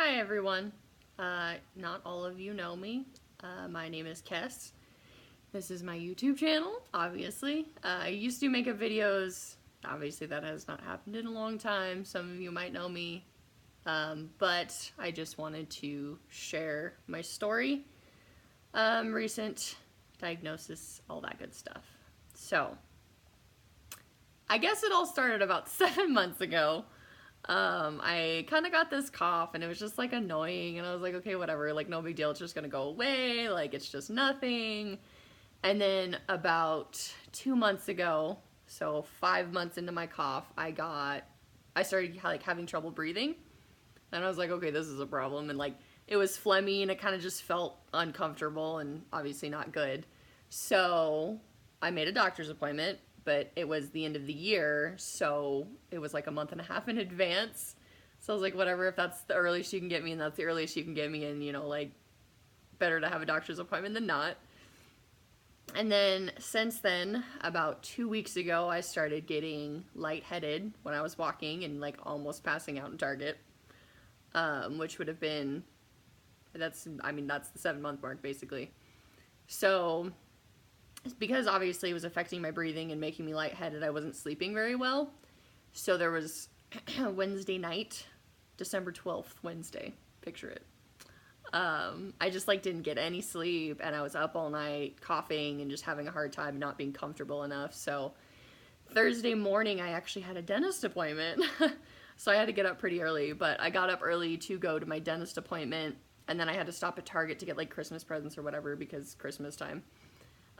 Hi everyone. Not all of you know me. My name is Kess. This is my YouTube channel, obviously. I used to make up videos. Obviously that has not happened in a long time. Some of you might know me. But I just wanted to share my story. Recent diagnosis, all that good stuff. So, I guess it all started about 7 months ago. I kind of got this cough and it was just like annoying and I was like, okay, whatever, like no big deal, it's just gonna go away, like it's just nothing. And then about 2 months ago, so 5 months into my cough, I started like having trouble breathing and I was like, okay, this is a problem. And like it was phlegmy and it kind of just felt uncomfortable and obviously not good. So I made a doctor's appointment, but it was the end of the year, so it was like a month and a half in advance. So I was like, whatever, if that's the earliest you can get me and that's the earliest you can get me, and you know, like, better to have a doctor's appointment than not. And then since then, about 2 weeks ago, I started getting lightheaded when I was walking and like almost passing out in Target, which would have been, that's the 7-month mark basically. So because obviously it was affecting my breathing and making me lightheaded, I wasn't sleeping very well. So there was Wednesday night, December 12th, Wednesday, picture it. I just like didn't get any sleep and I was up all night coughing and just having a hard time not being comfortable enough. So Thursday morning I actually had a dentist appointment. So I had to get up pretty early, but I got up early to go to my dentist appointment and then I had to stop at Target to get like Christmas presents or whatever because Christmas time.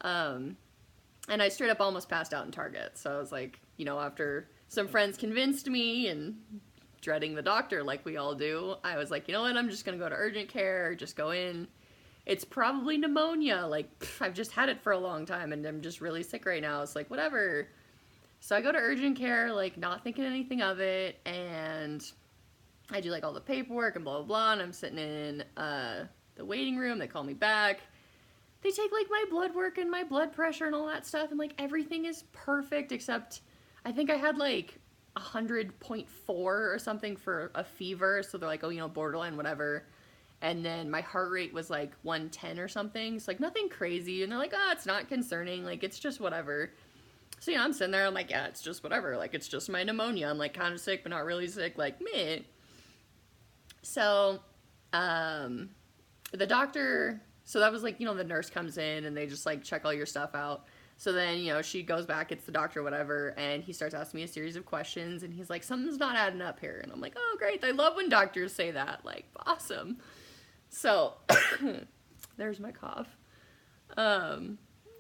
And I straight up almost passed out in Target. So I was like, you know, after some friends convinced me and dreading the doctor like we all do, I was like, you know what, I'm just gonna go to urgent care, just go in. It's probably pneumonia, like, I've just had it for a long time and I'm just really sick right now. It's like, whatever. So I go to urgent care, like, not thinking anything of it, and I do, like, all the paperwork and blah, blah, blah, and I'm sitting in, the waiting room, they call me back. They take, like, my blood work and my blood pressure and all that stuff, and, like, everything is perfect, except I think I had, like, 100.4 or something for a fever, so they're like, oh, you know, borderline, whatever. And then my heart rate was, like, 110 or something, so, like, nothing crazy, and they're like, oh, it's not concerning, like, it's just whatever. So, you know, I'm sitting there, I'm like, yeah, it's just whatever, like, it's just my pneumonia, I'm, like, kind of sick, but not really sick, like, meh. So, the doctor... So that was like, you know, the nurse comes in and they just like check all your stuff out. So then, you know, she goes back, it's the doctor, whatever, and he starts asking me a series of questions and he's like, something's not adding up here. And I'm like, oh, great. I love when doctors say that. Like, awesome. So there's my cough.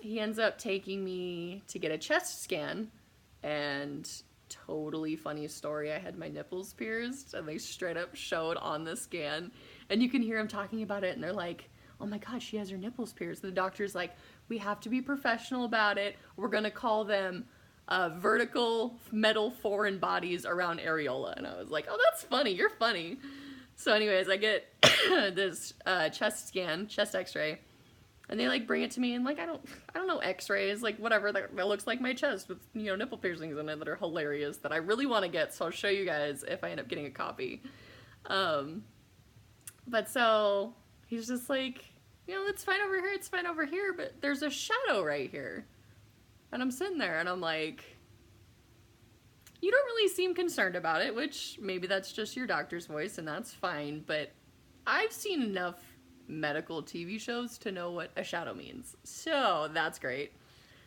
He ends up taking me to get a chest scan, and totally funny story. I had my nipples pierced and they straight up showed on the scan, and you can hear him talking about it and they're like, oh my god, she has her nipples pierced. And the doctor's like, we have to be professional about it. We're gonna call them vertical metal foreign bodies around areola. And I was like, oh, that's funny, you're funny. So anyways, I get this chest scan, chest x-ray, and they like bring it to me, and like I don't know x-rays, like whatever, that looks like my chest with, you know, nipple piercings in it that are hilarious that I really want to get, so I'll show you guys if I end up getting a copy. But so he's just like, you know, it's fine over here, it's fine over here, but there's a shadow right here. And I'm sitting there and I'm like, you don't really seem concerned about it, which maybe that's just your doctor's voice and that's fine, but I've seen enough medical TV shows to know what a shadow means. So that's great.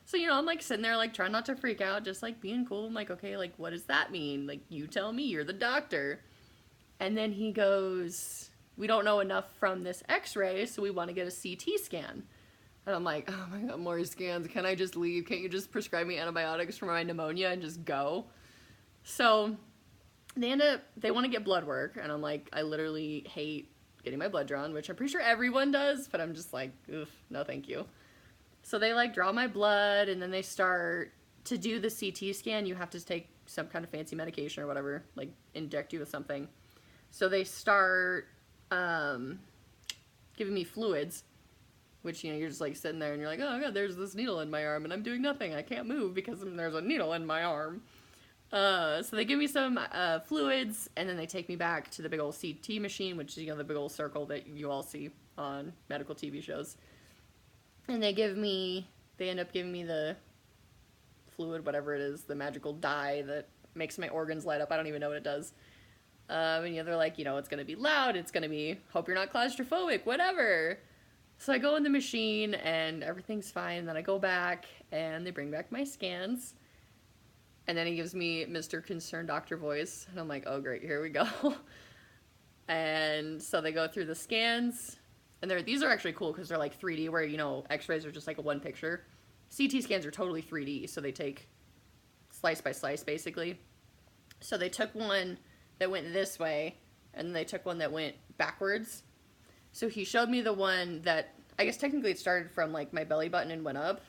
So, you know, I'm like sitting there like trying not to freak out, just like being cool. I'm like, okay, like what does that mean? Like, you tell me, you're the doctor. And then he goes, we don't know enough from this x-ray, so we want to get a CT scan. And I'm like, oh my god, more scans. Can I just leave? Can't you just prescribe me antibiotics for my pneumonia and just go? So they want to get blood work, and I'm like, I literally hate getting my blood drawn, which I'm pretty sure everyone does, but I'm just like, oof, no thank you. So they like draw my blood, and then they start to do the CT scan. You have to take some kind of fancy medication or whatever, like inject you with something. So they start giving me fluids, which, you know, you're just like sitting there and you're like, oh god, there's this needle in my arm and I'm doing nothing. I can't move because there's a needle in my arm. So they give me some fluids, and then they take me back to the big old CT machine, which is, you know, the big old circle that you all see on medical TV shows. And they end up giving me the fluid, whatever it is, the magical dye that makes my organs light up. I don't even know what it does. And you know, they're like, you know, it's going to be loud, it's going to be, hope you're not claustrophobic, whatever. So I go in the machine, and everything's fine. Then I go back, and they bring back my scans. And then he gives me Mr. Concerned Doctor voice. And I'm like, oh, great, here we go. And so they go through the scans. And these are actually cool because they're like 3D, where, you know, x-rays are just like a one picture. CT scans are totally 3D, so they take slice by slice, basically. So they took one that went this way, and they took one that went backwards. So he showed me the one that, I guess technically it started from like my belly button and went up.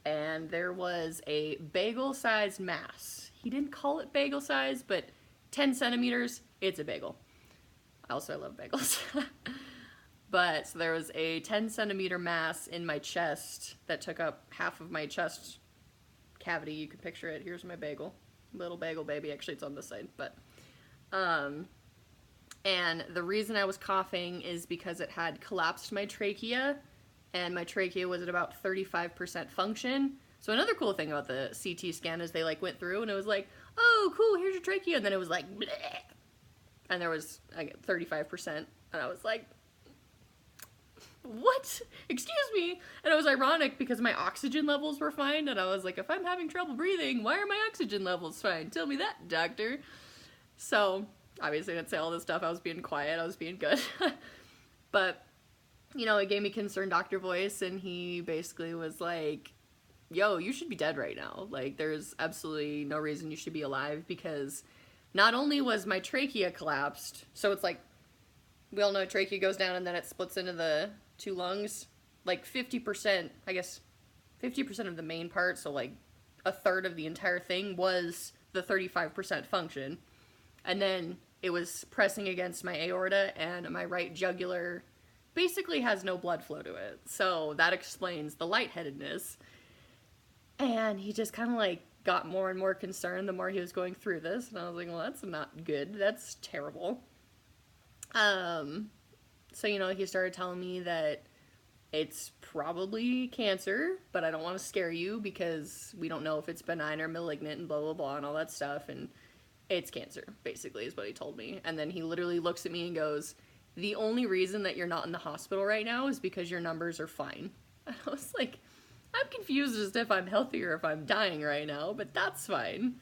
And there was a bagel-sized mass. He didn't call it bagel size, but 10 centimeters, it's a bagel. Also, I love bagels. But, so there was a 10 centimeter mass in my chest that took up half of my chest cavity. You can picture it. Here's my bagel. Little bagel baby. Actually, it's on this side, but... and the reason I was coughing is because it had collapsed my trachea, and my trachea was at about 35% function. So another cool thing about the CT scan is they like went through and it was like, oh cool, here's your trachea, and then it was like, bleh, and there was like 35%, and I was like, what? Excuse me? And it was ironic because my oxygen levels were fine, and I was like, if I'm having trouble breathing, why are my oxygen levels fine? Tell me that, doctor. So obviously I didn't say all this stuff. I was being quiet. I was being good. But, you know, it gave me Concerned Doctor voice, and he basically was like, yo, you should be dead right now. Like, there's absolutely no reason you should be alive, because not only was my trachea collapsed, so it's like, we all know trachea goes down and then it splits into the two lungs. Like 50%, I guess, 50% of the main part, so like a third of the entire thing was the 35% function. And then it was pressing against my aorta, and my right jugular basically has no blood flow to it. So that explains the lightheadedness. And he just kind of like got more and more concerned the more he was going through this. And I was like, well, that's not good. That's terrible. So, you know, he started telling me that it's probably cancer, but I don't want to scare you because we don't know if it's benign or malignant and blah, blah, blah, and all that stuff. And it's cancer, basically, is what he told me. And then he literally looks at me and goes, the only reason that you're not in the hospital right now is because your numbers are fine. And I was like, I'm confused as to if I'm healthy or if I'm dying right now, but that's fine.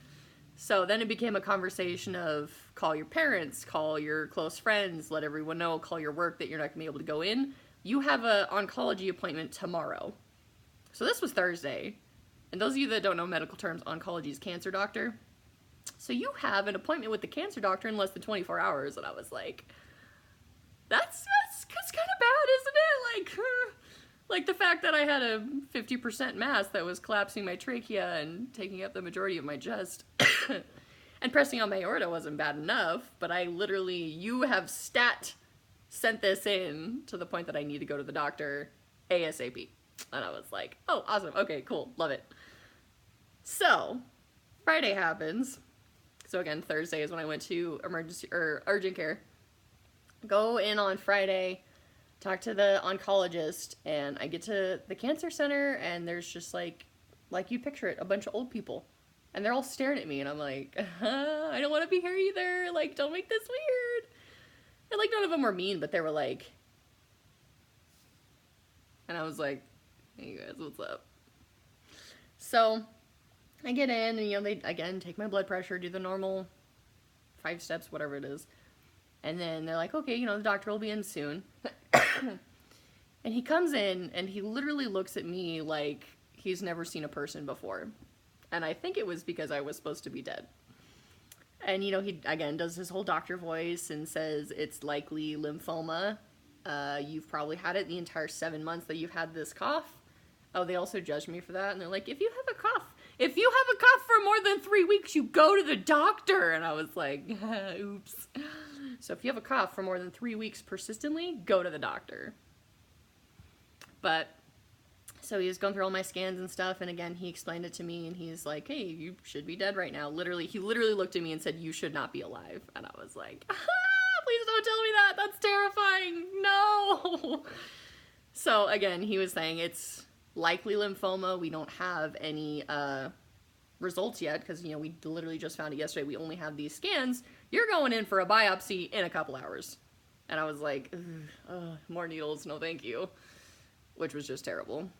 So then it became a conversation of call your parents, call your close friends, let everyone know, call your work that you're not going to be able to go in. You have an oncology appointment tomorrow. So this was Thursday. And those of you that don't know medical terms, oncology is cancer doctor. So you have an appointment with the cancer doctor in less than 24 hours. And I was like, that's kind of bad, isn't it? Like the fact that I had a 50% mass that was collapsing my trachea and taking up the majority of my chest. And pressing on my aorta wasn't bad enough, but I literally, you have sent this in to the point that I need to go to the doctor ASAP. And I was like, oh, awesome. Okay, cool. Love it. So Friday happens. So again, Thursday is when I went to emergency or urgent care. Go in on Friday, talk to the oncologist, and I get to the cancer center, and there's just like you picture it, a bunch of old people. And they're all staring at me, and I'm like, I don't want to be here either. Like, don't make this weird. And like, none of them were mean, but they were like, and I was like, hey you guys, what's up? So I get in, and you know, they again take my blood pressure, do the normal 5 steps, whatever it is. And then they're like, okay, you know, the doctor will be in soon. And he comes in, and he literally looks at me like he's never seen a person before. And I think it was because I was supposed to be dead. And, you know, he, again, does his whole doctor voice and says it's likely lymphoma. You've probably had it the entire 7 months that you've had this cough. Oh, they also judged me for that. And they're like, if you have a cough for more than 3 weeks, you go to the doctor. And I was like, oops. So if you have a cough for more than 3 weeks persistently, go to the doctor. But So he was going through all my scans and stuff, and again, he explained it to me, and he's like, hey, you should be dead right now. Literally, he literally looked at me and said, you should not be alive. And I was like, please don't tell me that. That's terrifying. No. So again, he was saying it's likely lymphoma. We don't have any results yet because, you know, we literally just found it yesterday. We only have these scans. You're going in for a biopsy in a couple hours. And I was like, more needles, no thank you. Which was just terrible.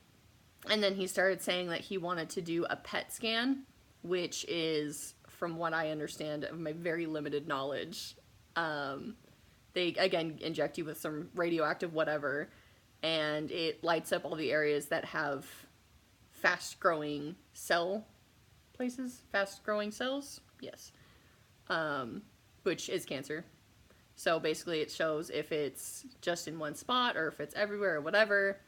And then he started saying that he wanted to do a PET scan, which is, from what I understand of my very limited knowledge, they, again, inject you with some radioactive whatever, and it lights up all the areas that have fast-growing cell places, fast-growing cells, yes, which is cancer. So basically it shows if it's just in one spot or if it's everywhere or whatever.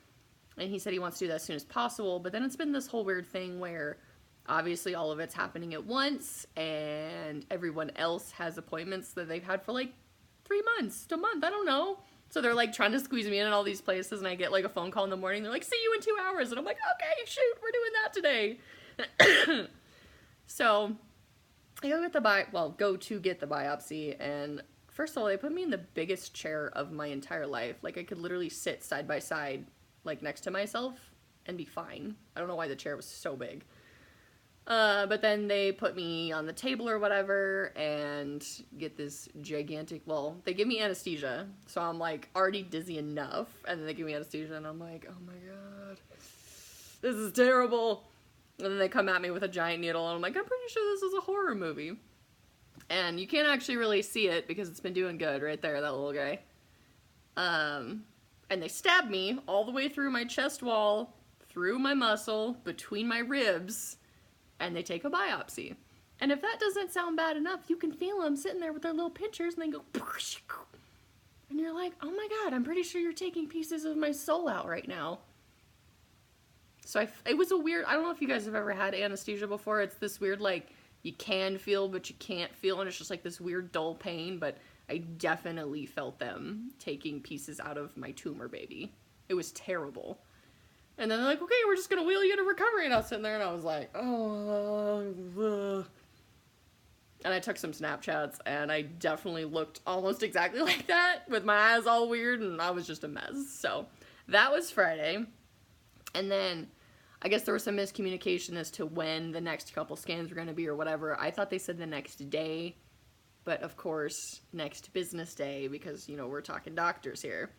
And he said he wants to do that as soon as possible, but then it's been this whole weird thing where obviously all of it's happening at once, and everyone else has appointments that they've had for like 3 months to a month, I don't know. So they're like trying to squeeze me in all these places, and I get like a phone call in the morning, they're like, see you in 2 hours, and I'm like, okay, shoot, we're doing that today. So I go to get the biopsy, and first of all, they put me in the biggest chair of my entire life. Like I could literally sit side by side like next to myself and be fine. I don't know why the chair was so big. But then they put me on the table or whatever and get this gigantic, well, they give me anesthesia. So I'm like already dizzy enough. And then they give me anesthesia and I'm like, oh my God, this is terrible. And then they come at me with a giant needle and I'm like, I'm pretty sure this is a horror movie. And you can't actually really see it because it's been doing good right there, that little guy. And they stab me all the way through my chest wall, through my muscle, between my ribs, and they take a biopsy. And if that doesn't sound bad enough, you can feel them sitting there with their little pinchers, and they go, and you're like, oh my God, I'm pretty sure you're taking pieces of my soul out right now. So it was a weird, I don't know if you guys have ever had anesthesia before. It's this weird, like, you can feel, but you can't feel, and it's just like this weird dull pain, but I definitely felt them taking pieces out of my tumor baby. It was terrible. And then they're like, okay, we're just going to wheel you into recovery. And I was sitting there and I was like, oh. And I took some Snapchats and I definitely looked almost exactly like that with my eyes all weird and I was just a mess. So that was Friday. And then I guess there was some miscommunication as to when the next couple scans were going to be or whatever. I thought they said the next day. But of course, next business day, because, you know, we're talking doctors here.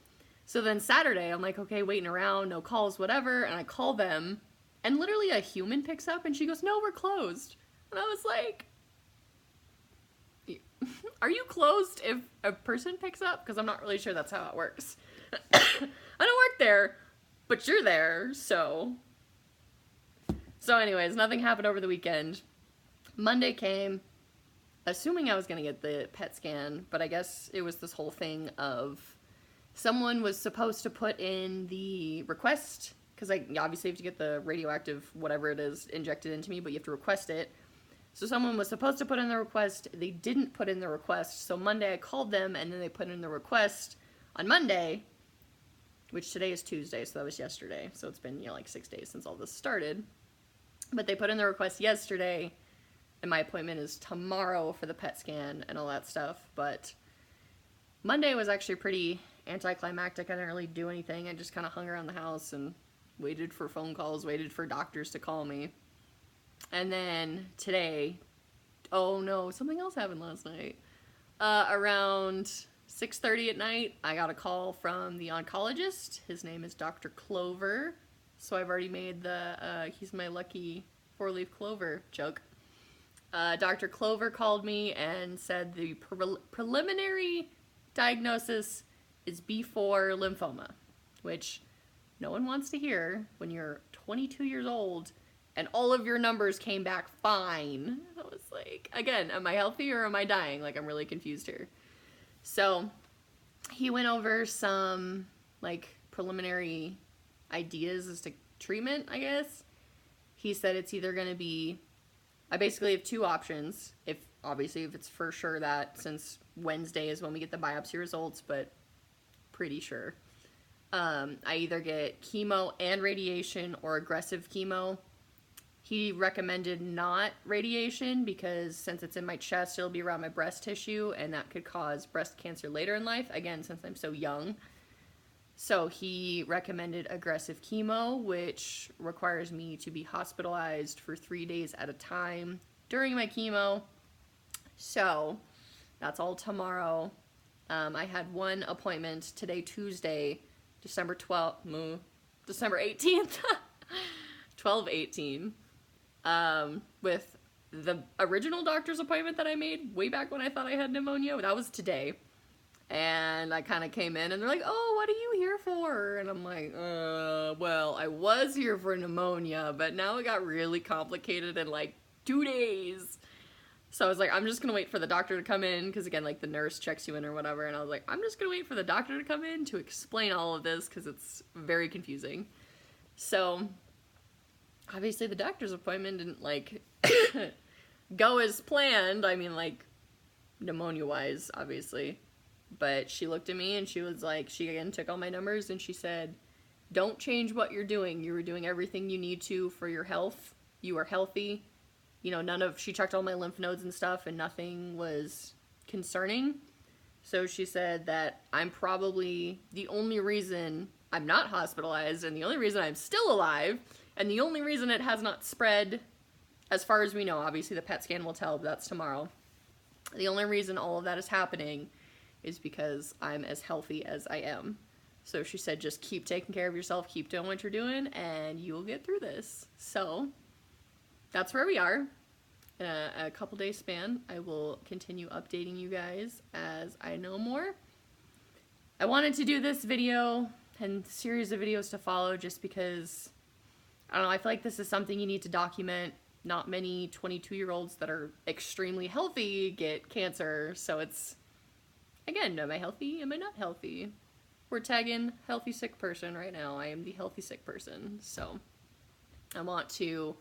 So then Saturday, I'm like, okay, waiting around, no calls, whatever. And I call them, and literally a human picks up, and she goes, no, we're closed. And I was like, are you closed if a person picks up? Because I'm not really sure that's how it works. I don't work there, but you're there, so. So anyways, nothing happened over the weekend. Monday came. Assuming I was going to get the PET scan, but I guess it was this whole thing of someone was supposed to put in the request, because I obviously have to get the radioactive whatever it is injected into me, but you have to request it. So someone was supposed to put in the request, they didn't put in the request, so Monday I called them, and then they put in the request on Monday, which today is Tuesday, so that was yesterday, so it's been, you know, like 6 days since all this started. But they put in the request yesterday, and my appointment is tomorrow for the PET scan and all that stuff, but Monday was actually pretty anticlimactic. I didn't really do anything. I just kind of hung around the house and waited for phone calls, waited for doctors to call me. And then today, oh no, something else happened last night. Around 6:30 at night, I got a call from the oncologist. His name is Dr. Clover, so I've already made the, he's my lucky 4-leaf clover joke. Dr. Clover called me and said the preliminary diagnosis is B4 lymphoma, which no one wants to hear when you're 22 years old and all of your numbers came back fine. I was like, again, am I healthy or am I dying? Like, I'm really confused here. So he went over some, like, preliminary ideas as to treatment, I guess. He said it's either going to be, I basically have two options. If it's for sure that, since Wednesday is when we get the biopsy results, but pretty sure. I either get chemo and radiation or aggressive chemo. He recommended not radiation because since it's in my chest, it'll be around my breast tissue, and that could cause breast cancer later in life, again, since I'm so young. So he recommended aggressive chemo, which requires me to be hospitalized for 3 days at a time during my chemo. So that's all tomorrow. I had one appointment today, Tuesday, December 12th, December 18th, 12/18, with the original doctor's appointment that I made way back when I thought I had pneumonia. That was today. And I kind of came in and they're like, oh, what are you here for? And I'm like, well, I was here for pneumonia, but now it got really complicated in like 2 days. So I was like, I'm just going to wait for the doctor to come in, because again, like the nurse checks you in or whatever, and I was like, I'm just going to wait for the doctor to come in to explain all of this, because it's very confusing. So obviously the doctor's appointment didn't like go as planned. I mean, like pneumonia-wise, obviously. But she looked at me and she was like, she again took all my numbers and she said, don't change what you're doing. You were doing everything you need to for your health. You are healthy. You know, she checked all my lymph nodes and stuff and nothing was concerning. So she said that I'm probably the only reason I'm not hospitalized and the only reason I'm still alive and the only reason it has not spread, as far as we know. Obviously the PET scan will tell, but that's tomorrow. The only reason all of that is happening is because I'm as healthy as I am. So she said, just keep taking care of yourself, keep doing what you're doing, and you'll get through this. So that's where we are. In a couple days span, I will continue updating you guys as I know more. I wanted to do this video and series of videos to follow just because, I don't know, I feel like this is something you need to document. Not many 22-year-olds that are extremely healthy get cancer, so it's, again, am I healthy? Am I not healthy? We're tagging healthy sick person right now. I am the healthy sick person. So I want to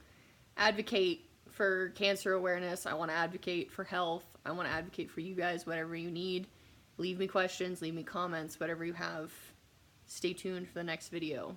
advocate for cancer awareness. I want to advocate for health. I want to advocate for you guys, whatever you need. Leave me questions, leave me comments, whatever you have. Stay tuned for the next video.